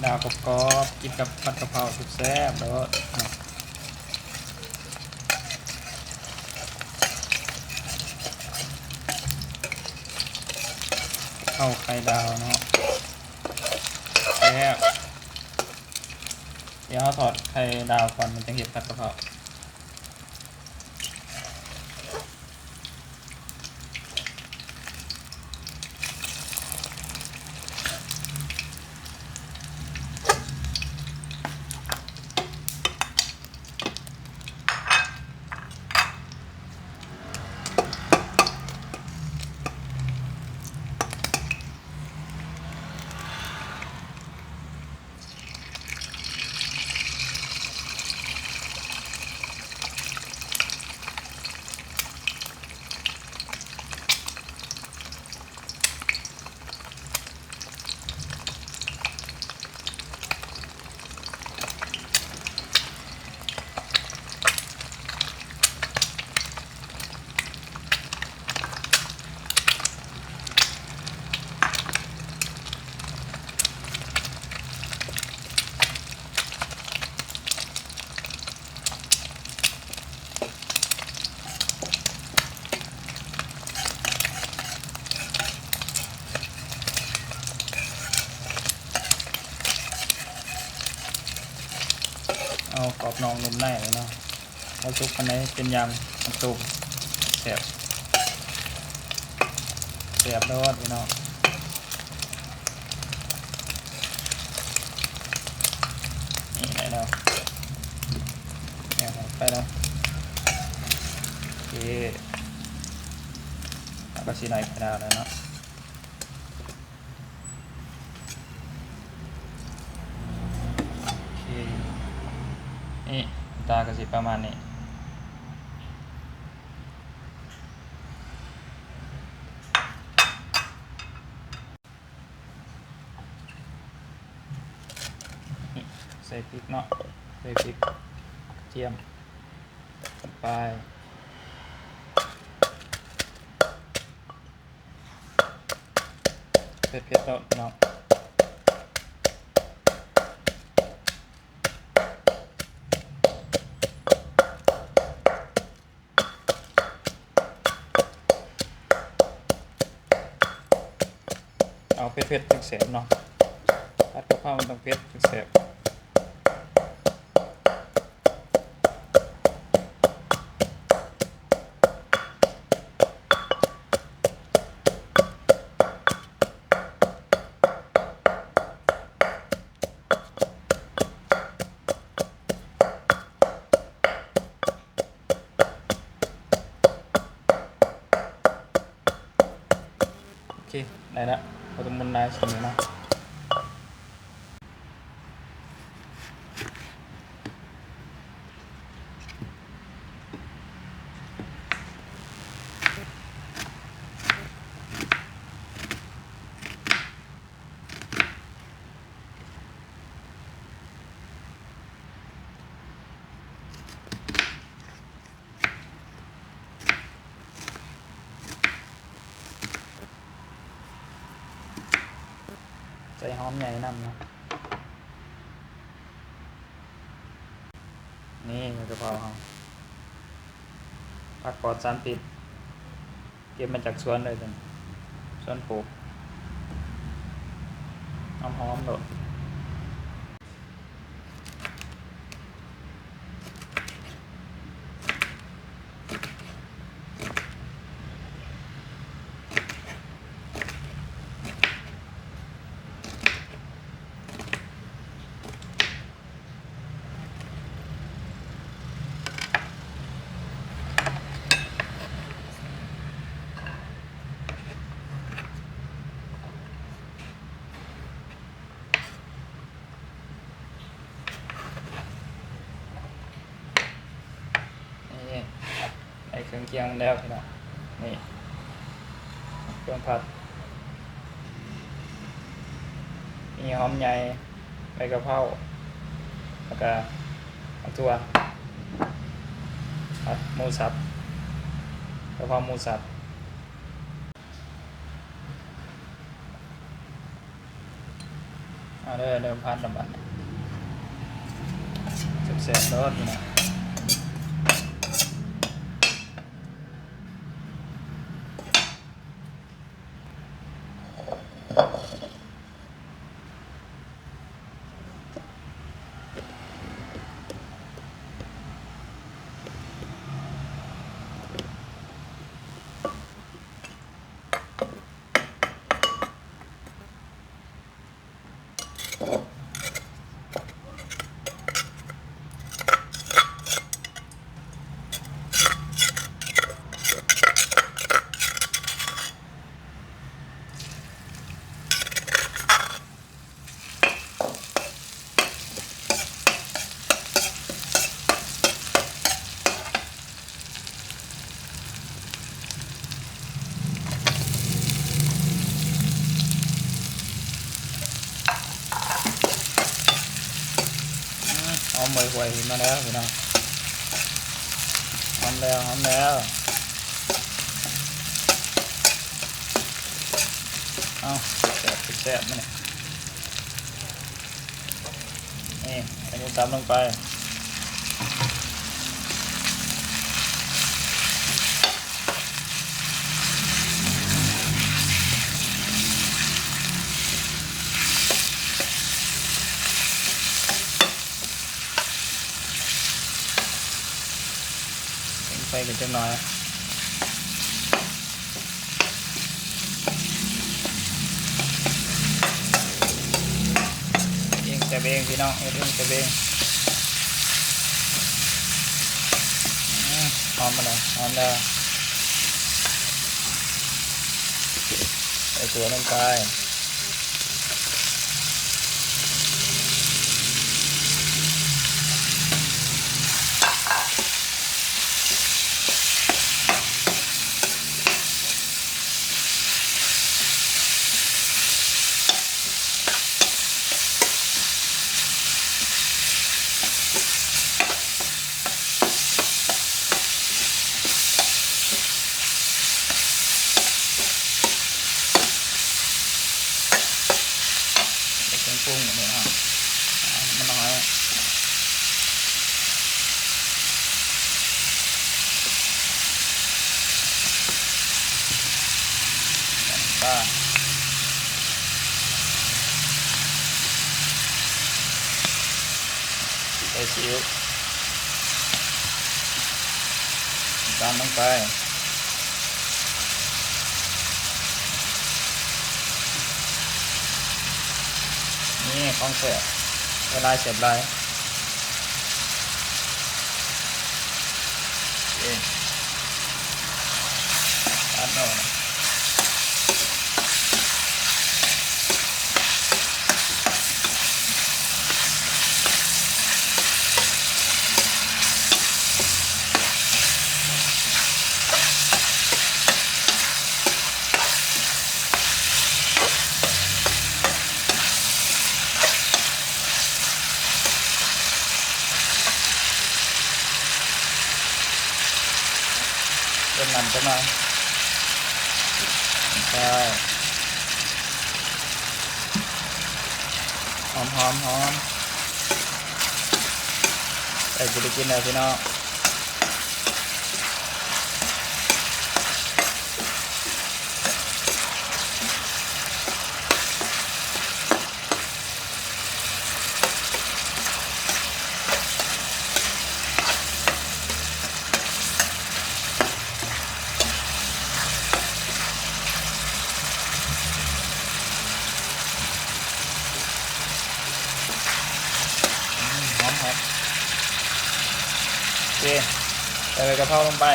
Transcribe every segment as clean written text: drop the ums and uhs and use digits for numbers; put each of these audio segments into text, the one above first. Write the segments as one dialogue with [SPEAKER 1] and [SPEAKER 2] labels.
[SPEAKER 1] ดาวกรอบๆกินกับผัดกะเพราสุดแซ่บแล้วเข้าไข่ดาวเนาะแซ่บเดี๋ยวเราถอดไข่ดาวก่อนมันจะเห็นผัดกะเพราเอากรอบนองนุ่มในเลยเนาะเอาซุปกันได้เป็นยำน้ำซุปแซ่บแซ่บรสพี่น้องนี่ได้แล้วเนี่ยไปแล้วโอเคแล้วก็สีไหนกระดาษแล้วเนาะนี่ตากระสิประมาณนี้ใส่พริกเนาะใส่พริกเจียมไปเผ็ดๆเนาะเอาเผ็ดๆถึงแสบเนาะผัดกะเพรามันต้องเผ็ดถึงแสบโอเคได้ละพอตมุนได้สมนะใส่หอมใหญ่นำเนาะนี่กะเพราเขาผักปลอดสารพิษเก็บมาจากสวนเลยจ้ะสวนปลูกหอมๆโดดไอ้เครื่องเคียงแล้วพี่น้องนี่เครื่องผัดมีหอมใหญ่ใบกะเพราแล้วก็ถั่วผัดหมูสับกะเพราหมูสับ เด้อเริ่มพัดระบาดเสร็จรถนะหอมหวยๆมาแล้วพี่น้องหอมแล้วเอาแซ่บมาเนี่ยนี่อันนี้ตามลงไปไปกันจังหน่อยเองแต่เองพี่น้องเองแต่เองหอมมาเลยหอมแล้วใส่ตัวลงไปปรุงอย่างนี้ฮะมันน้อยป้าใส่ซีอิ๊วตามลงไปนี่ของเสียเวลาเสียบไรเองตัดเอาเป็นมันจะมาใช่หอมใส่จะได้กินเลยพี่น้องหอมโอเคใส่ใบกะเพราลงไป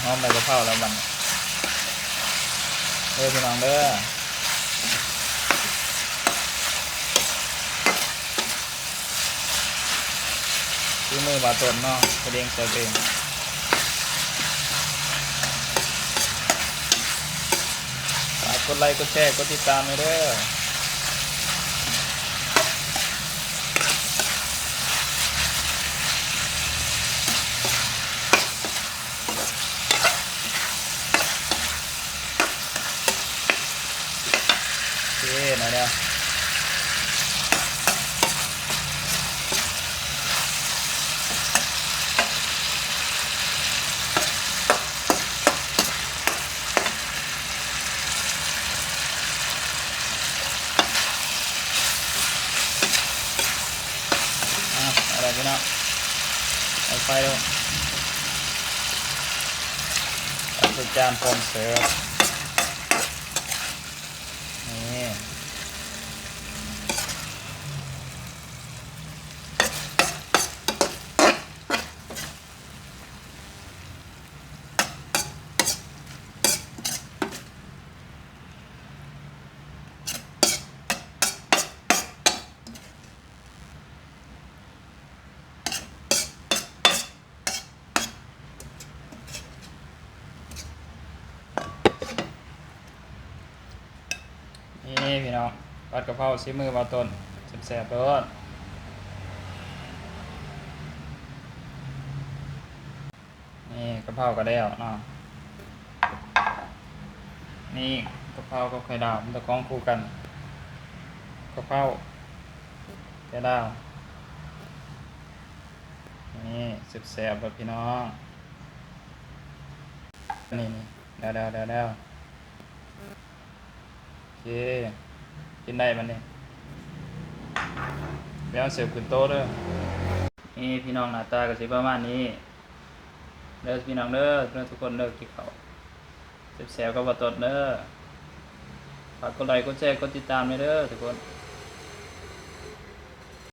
[SPEAKER 1] หอมใบกะเพราแล้วมันเด้อพี่น้องเด้อที่มือบาดต้นเนาะกระเด้งใส่เองฝากกดไลค์กดแชร์กดติดตามเลยเด้อ พี่น้องเอาไฟลงเอาใส่จานพร้อมเสิร์ฟนี่นี่พี่น้องผัดกะเพราซีมือมาต้นแซ่บๆเลยนี่กะเพราก็ได้แล้วเนาะนี่กะเพรากับไข่ดาวมันจะคล้องคู่กันกะเพราไข่ดาวนี่แซ่บๆแบบพี่น้องนี่แล้วโอเคกินได้มันนี่ไปเอาเสิร์ฟขึ้นโต๊ะเด้อนี่พี่น้องหน้าตาก็สิประมาณนี้เด้อพี่น้องเด้อทุกคนเด้อกินข้าวแซ่บๆกับบ่ตดเด้อฝากกดไลค์กดแชร์กดติดตามด้วยเด้อทุกคน